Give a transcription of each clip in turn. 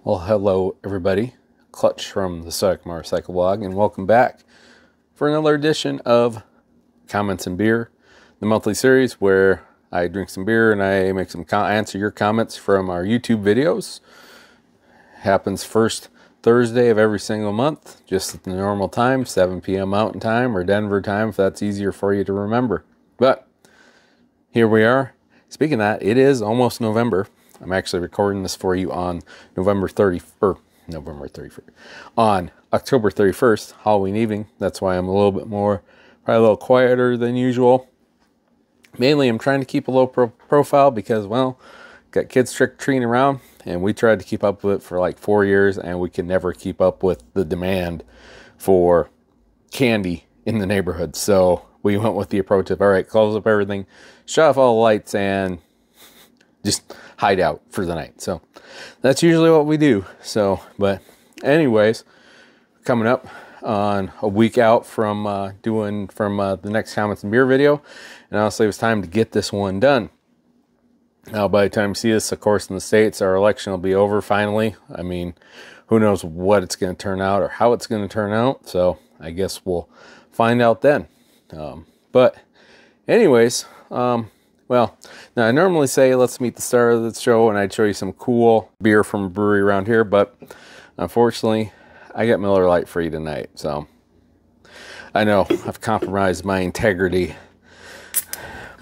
Well, hello everybody. Clutch from the Sodak Motorcycle Blog, and welcome back for another edition of Comments and Beer, the monthly series where I drink some beer and I make some answer your comments from our YouTube videos. Happens first Thursday of every single month, just at the normal time, 7 p.m. Mountain Time or Denver time, if that's easier for you to remember. But here we are. Speaking of that, it is almost November. I'm actually recording this for you on November 31st, on October 31st, Halloween evening. That's why I'm a little bit more, probably a little quieter than usual. Mainly, I'm trying to keep a low profile because, well, got kids trick-or-treating around, and we tried to keep up with it for like 4 years, and we can never keep up with the demand for candy in the neighborhood. So we went with the approach of, all right, close up everything, shut off all the lights, and just hide out for the night. So that's usually what we do. So, but anyways, coming up on a week out from the next Comments and Beer video, and honestly, it was time to get this one done. Now, by the time you see this, of course, in the States, our election will be over finally. I mean, who knows what it's going to turn out or how it's going to turn out. So I guess we'll find out then. But anyways, well, now I normally say let's meet the star of the show, and I'd show you some cool beer from a brewery around here, but unfortunately, I got Miller Lite for you tonight. So I know I've compromised my integrity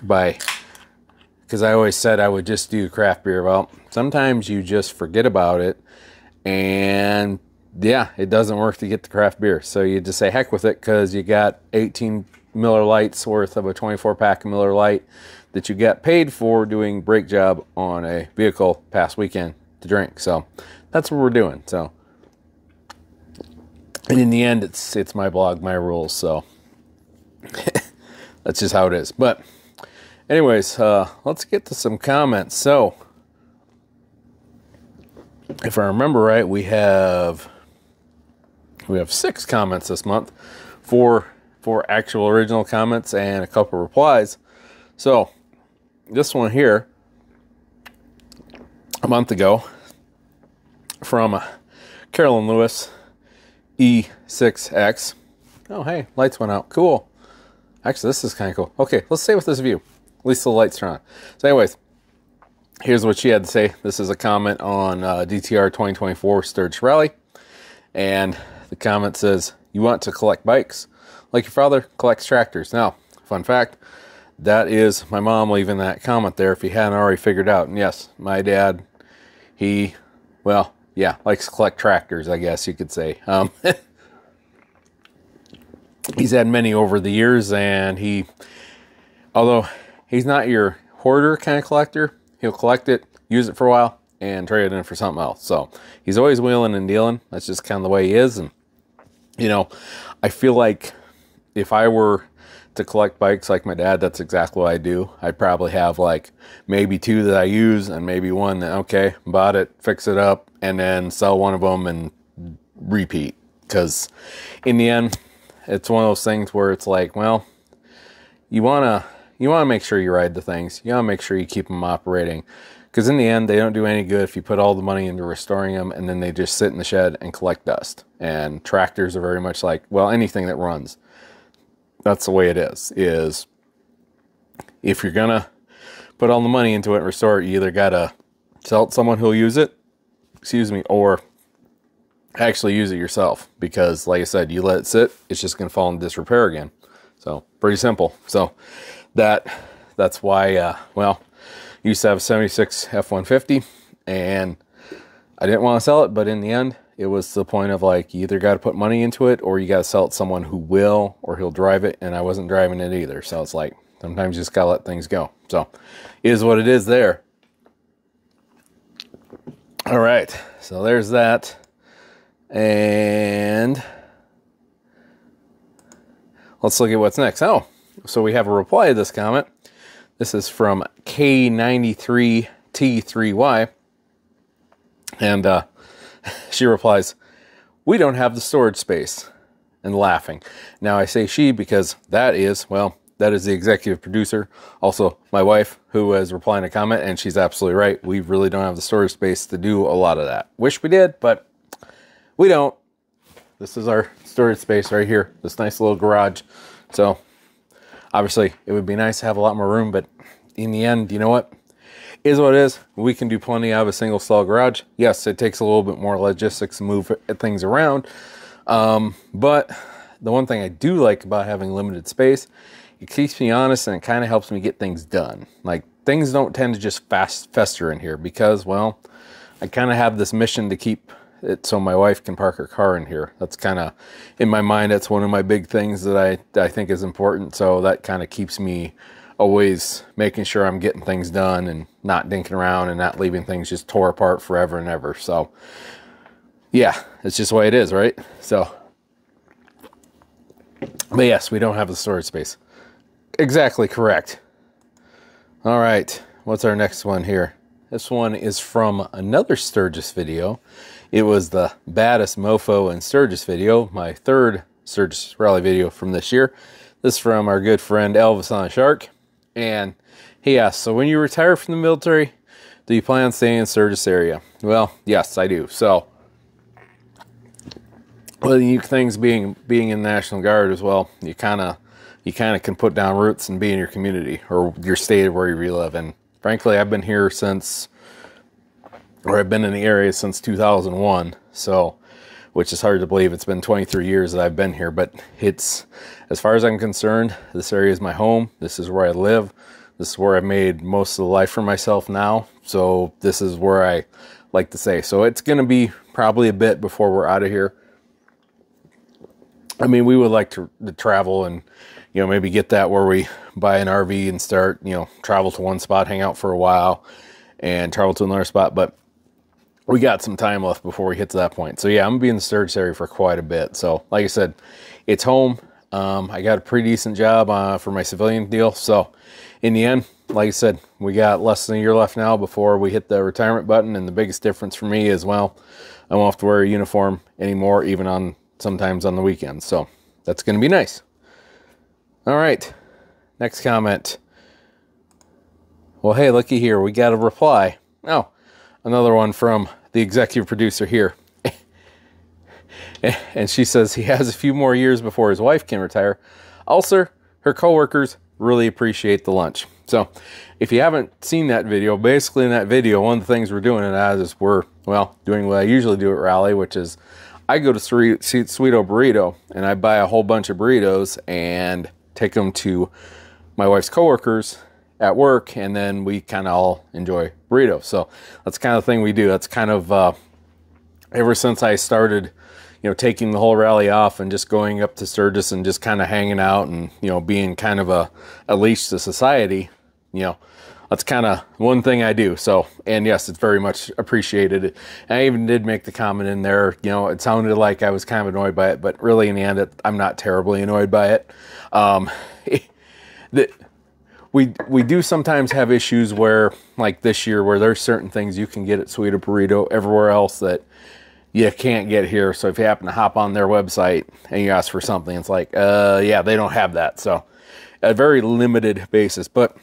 because I always said I would just do craft beer. Well, sometimes you just forget about it, and yeah, it doesn't work to get the craft beer. So you just say heck with it because you got 18 Miller Lights worth of a 24-pack of Miller Lite that you got paid for doing brake job on a vehicle past weekend to drink. So that's what we're doing. So, and in the end, it's my blog, my rules. So that's just how it is. But anyways, let's get to some comments. So if I remember right, we have 6 comments this month, four actual original comments and a couple replies. So this one here, a month ago, from Carolyn Lewis, E6X. Oh, hey, lights went out. Cool. Actually, this is kind of cool. Okay, let's stay with this view. At least the lights are on. So anyways, here's what she had to say. This is a comment on DTR 2024 Sturgis Rally. And the comment says, you want to collect bikes like your father collects tractors. Now, fun fact, that is my mom leaving that comment there if you hadn't already figured out. And yes, my dad, well, yeah, likes to collect tractors, I guess you could say. He's had many over the years, and although he's not your hoarder kind of collector, he'll collect it, use it for a while, and trade it in for something else. So he's always wheeling and dealing. That's just kind of the way he is. And, you know, I feel like if I were to collect bikes like my dad, that's exactly what I do. I'd probably have like maybe 2 that I use and maybe 1 that, okay, bought it, fix it up, and then sell one of them and repeat. Because in the end, it's one of those things where it's like, well, you want to make sure you ride the things. You want to make sure you keep them operating. Because in the end, they don't do any good if you put all the money into restoring them and then they just sit in the shed and collect dust. And tractors are very much like, well, anything that runs. That's the way it is if you're going to put all the money into it and restore it, you either got to sell it to someone who'll use it, or actually use it yourself. Because like I said, you let it sit, it's just going to fall into disrepair again. So pretty simple. So that's why, well, I used to have a 76 F-150 and I didn't want to sell it, but in the end, it was the point of like, you either got to put money into it or you got to sell it to someone who will, or he'll drive it. And I wasn't driving it either. So it's like, sometimes you just got to let things go. So it is what it is there. All right. So there's that. And let's look at what's next. Oh, so we have a reply to this comment. This is from K93T3Y. And she replies, we don't have the storage space. And laughing. Now I say she because that is, well, that is the executive producer. Also, my wife, who is replying to comment, and she's absolutely right. We really don't have the storage space to do a lot of that. Wish we did, but we don't. This is our storage space right here. This nice little garage. So, obviously, it would be nice to have a lot more room, but in the end, you know what? Is what it is. We can do plenty out of a single stall garage. Yes, it takes a little bit more logistics to move things around. But the one thing I do like about having limited space, it keeps me honest and it kind of helps me get things done. Like, things don't tend to just fester in here because, well, I kind of have this mission to keep it so my wife can park her car in here. That's kind of, in my mind, that's one of my big things that I think is important. So that kind of keeps me always making sure I'm getting things done and not dinking around and not leaving things just tore apart forever and ever. So yeah, it's just the way it is, right? So, but yes, we don't have the storage space. Exactly correct. All right, what's our next one here? This one is from another Sturgis video. It was the baddest mofo in Sturgis video, my third Sturgis rally video from this year. This is from our good friend Elvis on a Shark. And he asked, so when you retire from the military, do you plan on staying in the Sturgis area? Well, yes, I do. So, one of the unique things being in the National Guard as well, you kind of can put down roots and be in your community or your state where you live. And frankly, I've been here I've been in the area since 2001. So, which is hard to believe. It's been 23 years that I've been here, but it's, as far as I'm concerned, this area is my home. This is where I live. This is where I've made most of the life for myself now. So this is where I like to say. So it's going to be probably a bit before we're out of here. I mean, we would like to travel and, you know, maybe get that where we buy an RV and start, you know, travel to one spot, hang out for a while and travel to another spot. But we got some time left before we get to that point. So yeah, I'm gonna be in the Sturgis area for quite a bit. So like I said, it's home. I got a pretty decent job for my civilian deal. So in the end, like I said, we got less than a year left now before we hit the retirement button. And the biggest difference for me is, well, I won't have to wear a uniform anymore, even sometimes on the weekends. So that's gonna be nice. All right, next comment. Well, hey, looky here, we got a reply. Oh, another one from the executive producer here. And she says he has a few more years before his wife can retire. Also, her coworkers really appreciate the lunch. So if you haven't seen that video, basically in that video, one of the things we're doing it as is we're, well, doing what I usually do at Rally, which is I go to Sweeto Burrito and I buy a whole bunch of burritos and take them to my wife's coworkers at work, and then we kind of all enjoy burritos. So that's kind of the thing we do. That's kind of ever since I started, you know, taking the whole rally off and just going up to Sturgis and just kind of hanging out and, you know, being kind of a leash to society, you know, that's kind of one thing I do. So, and yes, it's very much appreciated. And I even did make the comment in there, you know, it sounded like I was kind of annoyed by it, but really in the end, I'm not terribly annoyed by it. We do sometimes have issues where, like this year, where there's certain things you can get at Sweeto Burrito everywhere else that you can't get here. So if you happen to hop on their website and you ask for something, it's like, yeah, they don't have that. So a very limited basis. But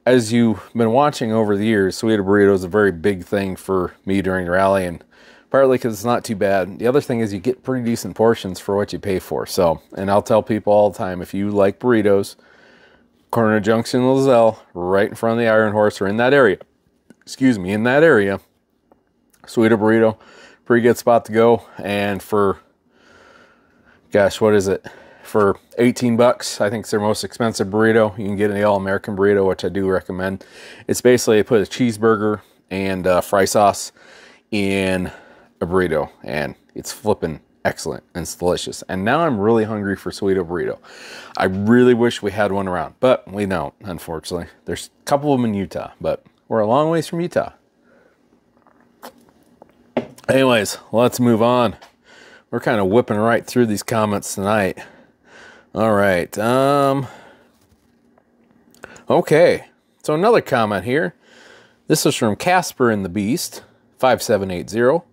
as you've been watching over the years, Sweeto Burrito is a very big thing for me during the rally, and partly because it's not too bad. The other thing is you get pretty decent portions for what you pay for. So, and I'll tell people all the time, if you like burritos, Corner Junction, Lozelle, right in front of the Iron Horse, or in that area, in that area, Sweeto Burrito, pretty good spot to go. And for, gosh, what is it? For 18 bucks, I think it's their most expensive burrito. You can get an all-American burrito, which I do recommend. It's basically, I put a cheeseburger and fry sauce in a burrito, and it's flipping excellent and it's delicious. And now I'm really hungry for Sweeto Burrito. I really wish we had one around, but we don't, unfortunately. There's a couple of them in Utah, but we're a long ways from Utah. Anyways, let's move on. We're kind of whipping right through these comments tonight. All right. Okay. So another comment here. This is from Casper and the Beast, 5780,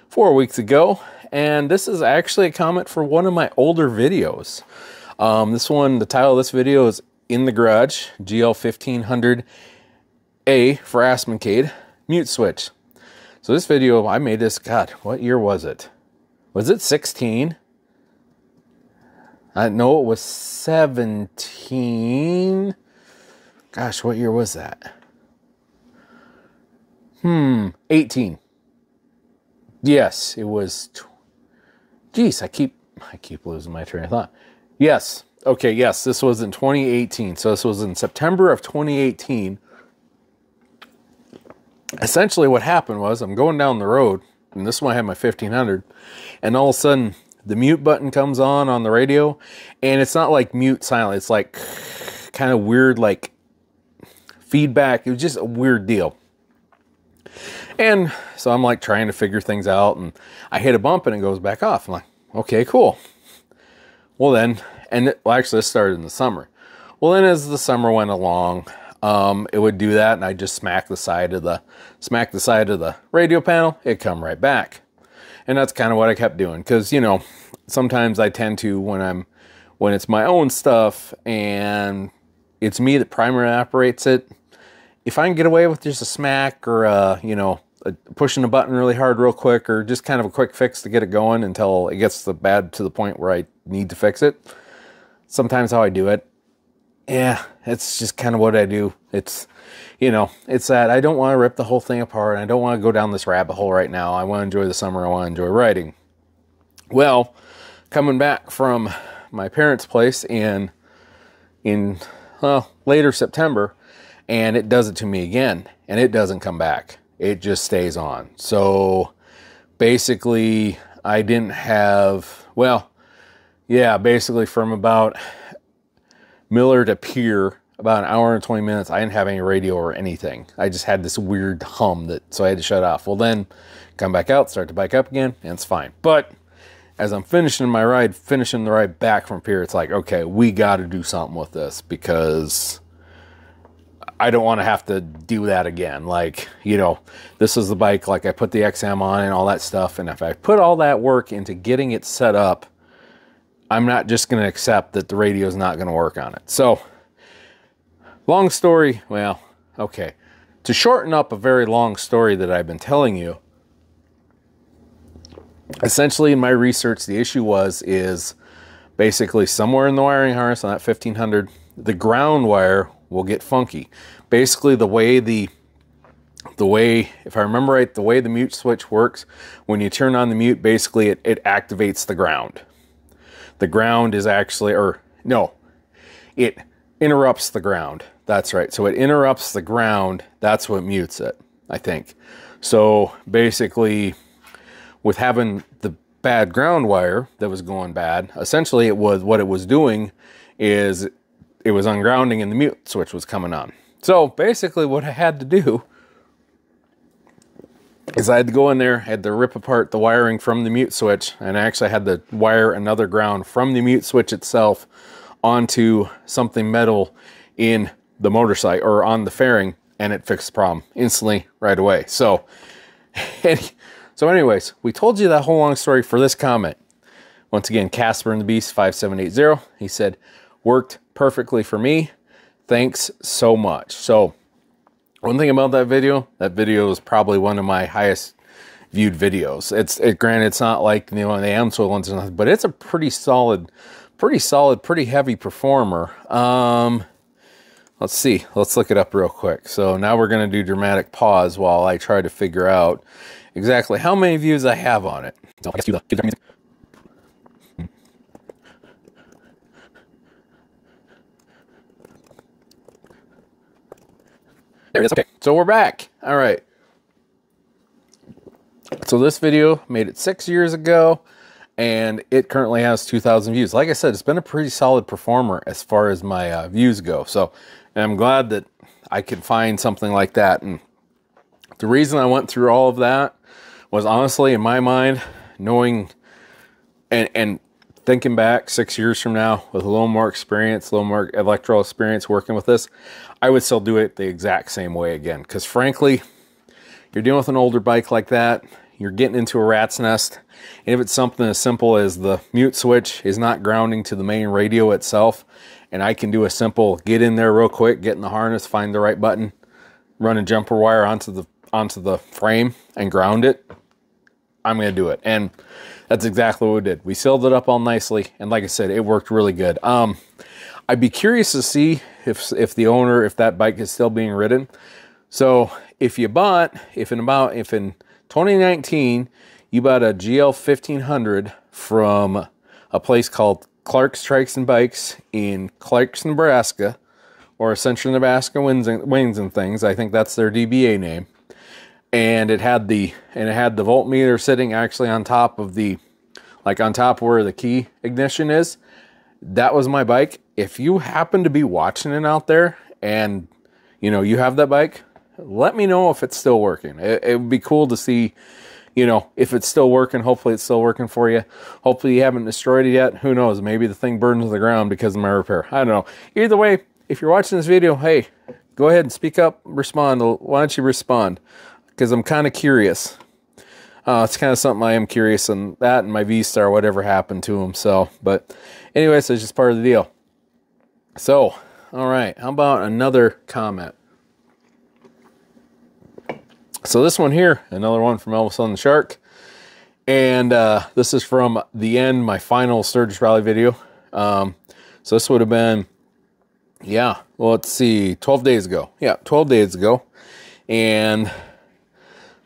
4 weeks ago. And this is actually a comment for one of my older videos. This one, the title of this video is In the Garage, GL1500A for Aspencade mute switch. So this video, I made this, God, what year was it? Was it 16? I know it was 17. Gosh, what year was that? 18. Yes, it was. Geez, I keep losing my train of thought. Yes. Okay, yes, this was in 2018. So this was in September of 2018. Essentially what happened was I'm going down the road, and this is when I had my 1500, and all of a sudden the mute button comes on the radio, and it's not like mute silent. It's like kind of weird, like feedback. It was just a weird deal. And so I'm like trying to figure things out, and I hit a bump and it goes back off. I'm like, okay, cool. Well then, actually this started in the summer. Well then as the summer went along, it would do that, and I just smack the side of the radio panel. It'd come right back. And that's kind of what I kept doing, because, you know, sometimes I tend to, when it's my own stuff and it's me that primarily operates it, if I can get away with just a smack or, you know, pushing a button really hard real quick, or just kind of a quick fix to get it going until it gets bad to the point where I need to fix it, sometimes how I do it. Yeah, it's just kind of what I do. It's, you know, it's that I don't want to rip the whole thing apart. I don't want to go down this rabbit hole right now. I want to enjoy the summer. I want to enjoy riding. Well, coming back from my parents' place in later September, and it does it to me again, and it doesn't come back. It just stays on. So basically I didn't have, well, yeah, basically from about Miller to Pier, about an hour and 20 minutes, I didn't have any radio or anything. I just had this weird hum so I had to shut off. Well then, come back out, start to bike up again, and it's fine. But as I'm finishing the ride back from Pier, it's like, okay, we got to do something with this, because I don't want to have to do that again. Like, you know, this is the bike, like I put the XM on and all that stuff, and if I put all that work into getting it set up, I'm not just going to accept that the radio is not going to work on it. So, long story, well, okay. To shorten up a very long story that I've been telling you, essentially in my research, the issue is basically somewhere in the wiring harness on that 1500, the ground wire will get funky. Basically the way, if I remember right, the way the mute switch works, when you turn on the mute, basically it activates the ground. The ground is actually, or no, it interrupts the ground. That's right. So it interrupts the ground. That's what mutes it, I think. So basically, with having the bad ground wire that was going bad, essentially what it was doing is it was ungrounding and the mute switch was coming on. So basically what I had to do is I had to go in there, had to rip apart the wiring from the mute switch, and I actually had to wire another ground from the mute switch itself onto something metal in the motorcycle, or on the fairing, and it fixed the problem instantly right away. So anyways, we told you that whole long story for this comment. Once again, Casper and the Beast 5780, he said, worked perfectly for me. Thanks so much. So one thing about that video is probably one of my highest viewed videos. Granted, it's not like, you know, the Amsoil ones, but it's a pretty solid, pretty heavy performer. Let's see. Let's look it up real quick. So now we're going to do dramatic pause while I try to figure out exactly how many views I have on it. So I guess do the music. There it is. Okay, so we're back. All right. So this video made it 6 years ago, and it currently has 2,000 views. Like I said, it's been a pretty solid performer as far as my views go. So I'm glad that I could find something like that. And the reason I went through all of that was, honestly, in my mind, knowing and thinking back 6 years from now with a little more experience, a little more electrical experience working with this, I would still do it the exact same way again. Because frankly, you're dealing with an older bike like that, you're getting into a rat's nest, and if it's something as simple as the mute switch is not grounding to the main radio itself, and I can do a simple get in there real quick, get in the harness, find the right button, run a jumper wire onto the frame and ground it, I'm going to do it. And that's exactly what we did. We sealed it up all nicely, and like I said, it worked really good. I'd be curious to see if that bike is still being ridden. So if in 2019 you bought a GL 1500 from a place called Clark's Trikes and Bikes in Clark's, Nebraska, or Central Nebraska Wings and Things, I think that's their DBA name, and it had the voltmeter sitting actually on top of on top where the key ignition is. That was my bike. If you happen to be watching it out there and you have that bike, let me know if it's still working. It would be cool to see, if it's still working. Hopefully it's still working for you. Hopefully you haven't destroyed it yet. Who knows? Maybe the thing burned to the ground because of my repair. I don't know. Either way, if you're watching this video, hey, go ahead and speak up, respond. Why don't you respond? Because I'm kind of curious. It's kind of something I am curious, and that and my V-Star, whatever happened to them. So, but anyways, it's just part of the deal. So, all right, how about another comment? So this one here, another one from Elvis on the Shark. And this is from the end, my final Sturgis Rally video. So this would have been, well, let's see, 12 days ago. Yeah, 12 days ago. And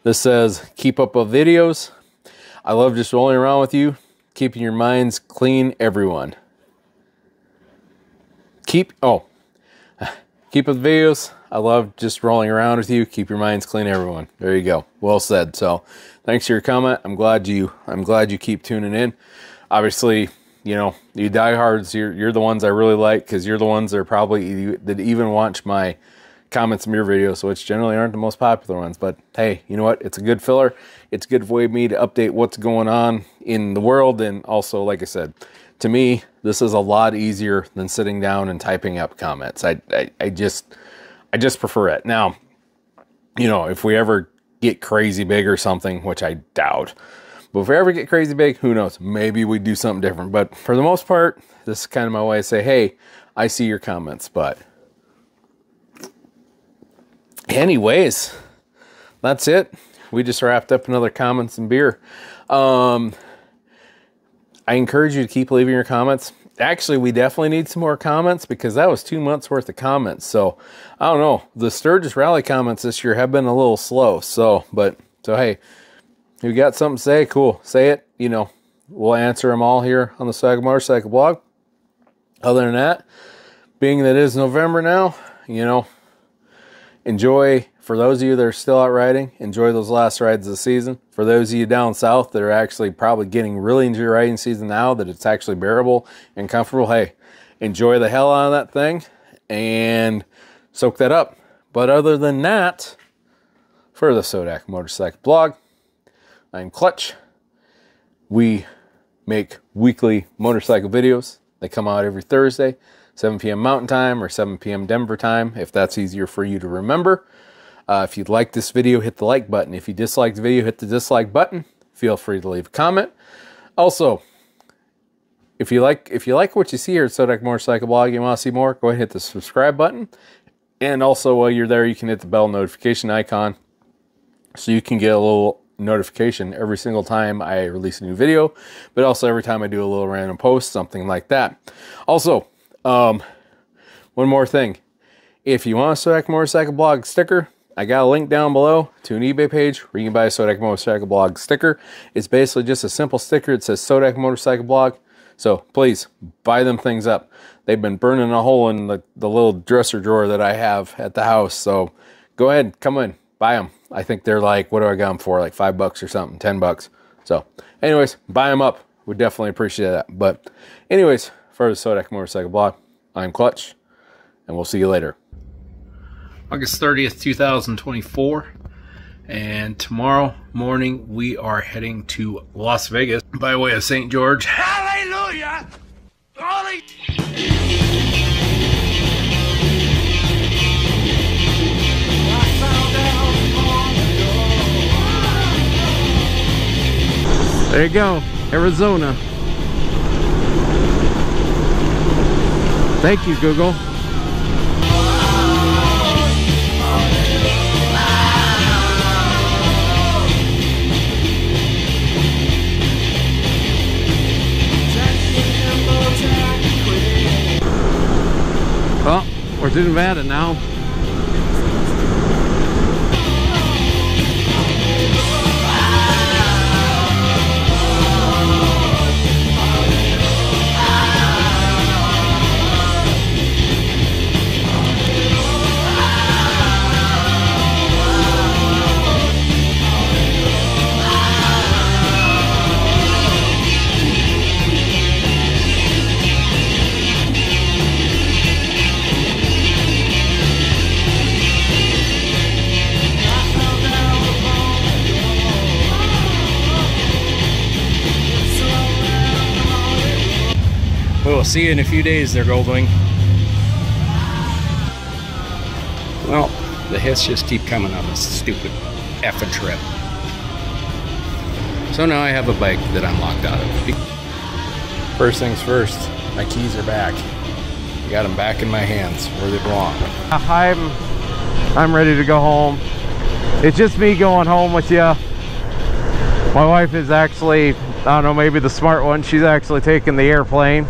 this says, keep up with videos. I love just rolling around with you, keeping your minds clean, everyone. Keep up with videos. I love just rolling around with you. Keep your minds clean, everyone. There you go. Well said. So thanks for your comment. I'm glad you keep tuning in. Obviously, you diehards, you're the ones I really like, because you're the ones that even watch my comments in your videos, which generally aren't the most popular ones. But hey, you know what? It's a good filler. It's a good way for me to update what's going on in the world. And also, like I said, to me, this is a lot easier than sitting down and typing up comments. I just prefer it. Now, if we ever get crazy big or something, which I doubt, but if we ever get crazy big, who knows? Maybe we do something different. But for the most part, this is kind of my way to say, hey, I see your comments. But anyways, that's it. We just wrapped up another comments and beer. I encourage you to keep leaving your comments. Actually, we definitely need some more comments, because that was 2 months worth of comments. So I don't know. The Sturgis Rally comments this year have been a little slow. So hey, if you got something to say, cool. Say it. We'll answer them all here on the Sodak Motorcycle Blog. Other than that, being that it is November now, enjoy. For those of you that are still out riding, enjoy those last rides of the season. For those of you down south that are actually probably getting really into your riding season now, that it's actually bearable and comfortable, hey, enjoy the hell out of that thing and soak that up. But other than that, for the Sodak Motorcycle Blog, I'm Clutch. We make weekly motorcycle videos. They come out every Thursday, 7 p.m. Mountain Time or 7 p.m. Denver time, if that's easier for you to remember. If you'd like this video, hit the like button. If you dislike the video, hit the dislike button. Feel free to leave a comment. Also, if you like what you see here at Sodak Motorcycle Blog, you want to see more, go ahead and hit the subscribe button. And also, while you're there, you can hit the bell notification icon so you can get a little notification every single time I release a new video, but also every time I do a little random post, something like that. Also, one more thing. If you want a Sodak Motorcycle Blog sticker, I got a link down below to an eBay page where you can buy a Sodak Motorcycle Blog sticker. It's basically just a simple sticker. It says Sodak Motorcycle Blog. So please buy them things up. They've been burning a hole in the little dresser drawer that I have at the house. So go ahead, come in, buy them. I think they're like, what do I got them for? Like $5 or something, $10. So anyways, buy them up. Would definitely appreciate that. But anyways, for the Sodak Motorcycle Blog, I'm Clutch, and we'll see you later. August 30th, 2024, and tomorrow morning we are heading to Las Vegas by way of St. George. Hallelujah! Holy... There you go, Arizona. Thank you, Google. Oh, we're to Nevada now. We'll see you in a few days there, Goldwing. Well, the hits just keep coming on this stupid effing trip. So now I have a bike that I'm locked out of. First things first, my keys are back. I got them back in my hands where they belong. I'm ready to go home. It's just me going home with you. My wife is actually, I don't know, maybe the smart one. She's actually taking the airplane.